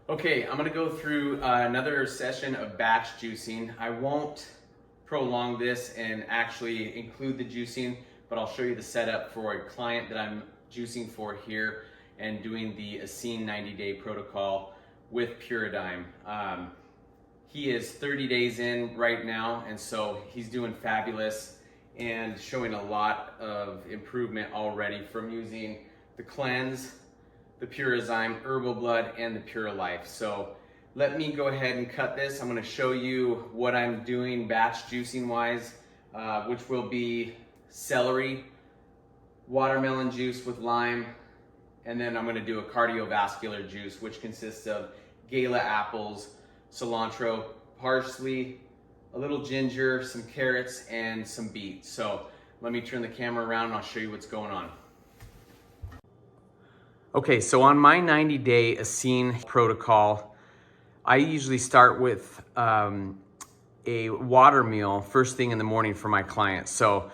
Okay, I'm gonna go through another session of batch juicing. I won't prolong this and actually include the juicing, but I'll show you the setup for a client that I'm juicing for here and doing the Essene 90-day protocol with Puradyme. He is 30 days in right now, and so he's doing fabulous and showing a lot of improvement already from using the cleanse, the Purazyme, Herbal Blood, and the Pure Life. So let me go ahead and cut this. I'm going to show you what I'm doing batch juicing wise, which will be celery, watermelon juice with lime, and then I'm going to do a cardiovascular juice, which consists of gala apples, cilantro, parsley, a little ginger, some carrots, and some beets. So let me turn the camera around and I'll show you what's going on. Okay, so on my 90-day Essene protocol, I usually start with a water meal first thing in the morning for my clients. So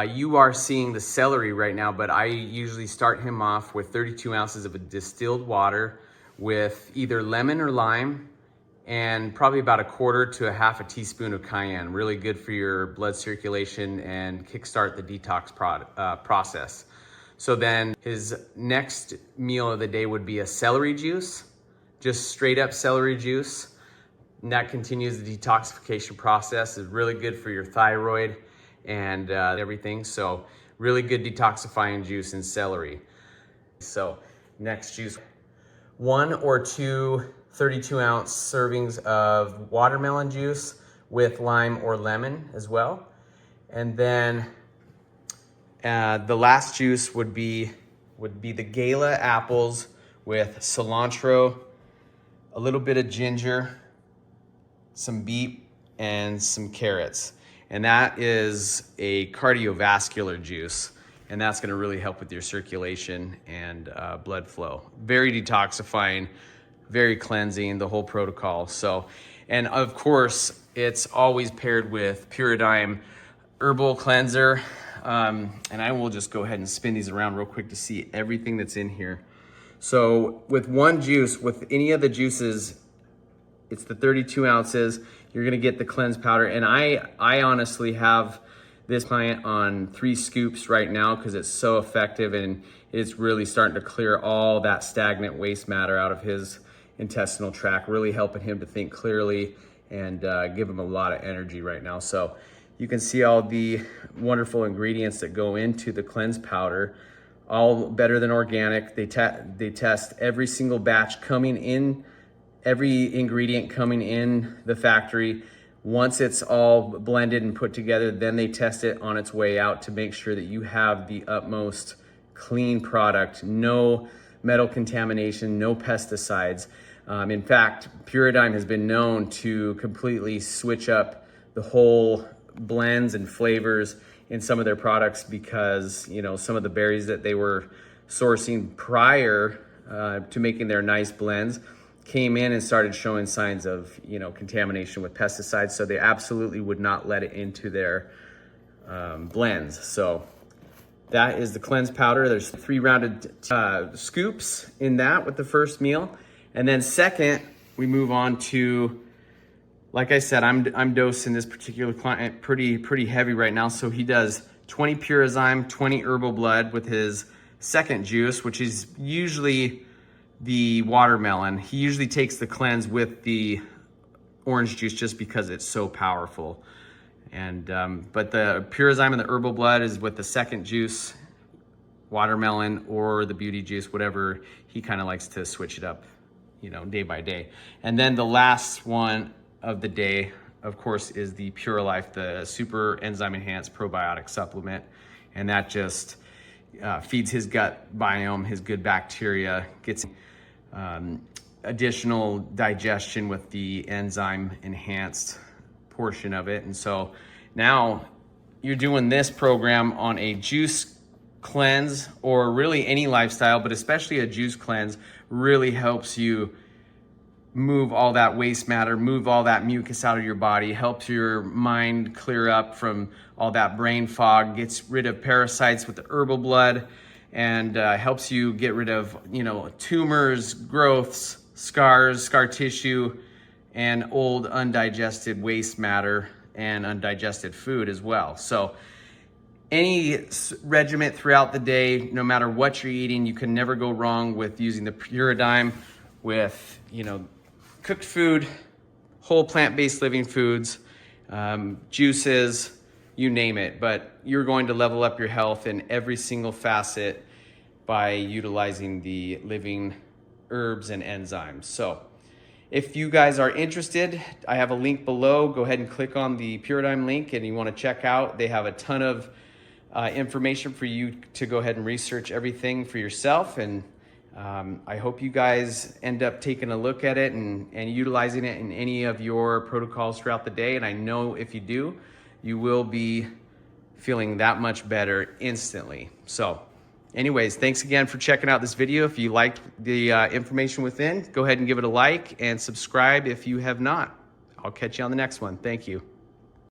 you are seeing the celery right now, but I usually start him off with 32 ounces of a distilled water with either lemon or lime and probably about a quarter to a half a teaspoon of cayenne. Really good for your blood circulation and kickstart the detox process. So then his next meal of the day would be a celery juice, just straight up celery juice. And that continues the detoxification process. It's really good for your thyroid and everything. So really good detoxifying juice in celery. So next juice, 1 or 2 32-ounce servings of watermelon juice with lime or lemon as well. And then the last juice would be the gala apples with cilantro, a little bit of ginger, some beet, and some carrots. And that is a cardiovascular juice, and that's going to really help with your circulation and blood flow. Very detoxifying, very cleansing, the whole protocol. So, and of course, it's always paired with Puradyme Herbal Cleanser. And I will just go ahead and spin these around real quick to see everything that's in here. So with one juice, with any of the juices, it's the 32 ounces. You're gonna get the cleanse powder. And I honestly have this client on 3 scoops right now because it's so effective and it's really starting to clear all that stagnant waste matter out of his intestinal tract, really helping him to think clearly and give him a lot of energy right now. So you can see all the wonderful ingredients that go into the cleanse powder, all better than organic. They test every single batch coming in, every ingredient coming in the factory. Once it's all blended and put together, then they test it on its way out to make sure that you have the utmost clean product, no metal contamination, no pesticides. In fact, Puradyme has been known to completely switch up the whole blends and flavors in some of their products because, you know, some of the berries that they were sourcing prior to making their nice blends came in and started showing signs of, you know, contamination with pesticides. So they absolutely would not let it into their blends. So that is the cleanse powder. There's 3 rounded scoops in that with the first meal. And then second, we move on to, like I said, I'm dosing this particular client pretty heavy right now. So he does 20 Purazyme, 20 Herbal Blood with his second juice, which is usually the watermelon. He usually takes the cleanse with the orange juice just because it's so powerful. And but the Purazyme and the Herbal Blood is with the second juice, watermelon or the beauty juice, whatever he kind of likes to switch it up, you know, day by day. And then the last one of the day, of course, is the Pure Life, the super enzyme enhanced probiotic supplement. And that just feeds his gut biome, his good bacteria, gets additional digestion with the enzyme enhanced portion of it. And so now you're doing this program on a juice cleanse, or really any lifestyle, but especially a juice cleanse really helps you move all that waste matter, move all that mucus out of your body, helps your mind clear up from all that brain fog, gets rid of parasites with the Herbal Blood, and helps you get rid of, you know, tumors, growths, scars, scar tissue, and old undigested waste matter and undigested food as well. So any regiment throughout the day, no matter what you're eating, you can never go wrong with using the Pyridime with, cooked food, whole plant-based living foods, juices, you name it. But you're going to level up your health in every single facet by utilizing the living herbs and enzymes. So if you guys are interested, I have a link below. Go ahead and click on the Pyridime link and you want to check out. They have a ton of information for you to go ahead and research everything for yourself. And I hope you guys end up taking a look at it and utilizing it in any of your protocols throughout the day. And I know if you do, you will be feeling that much better instantly. So anyways, thanks again for checking out this video. If you liked the information within, go ahead and give it a like and subscribe if you have not. I'll catch you on the next one. Thank you.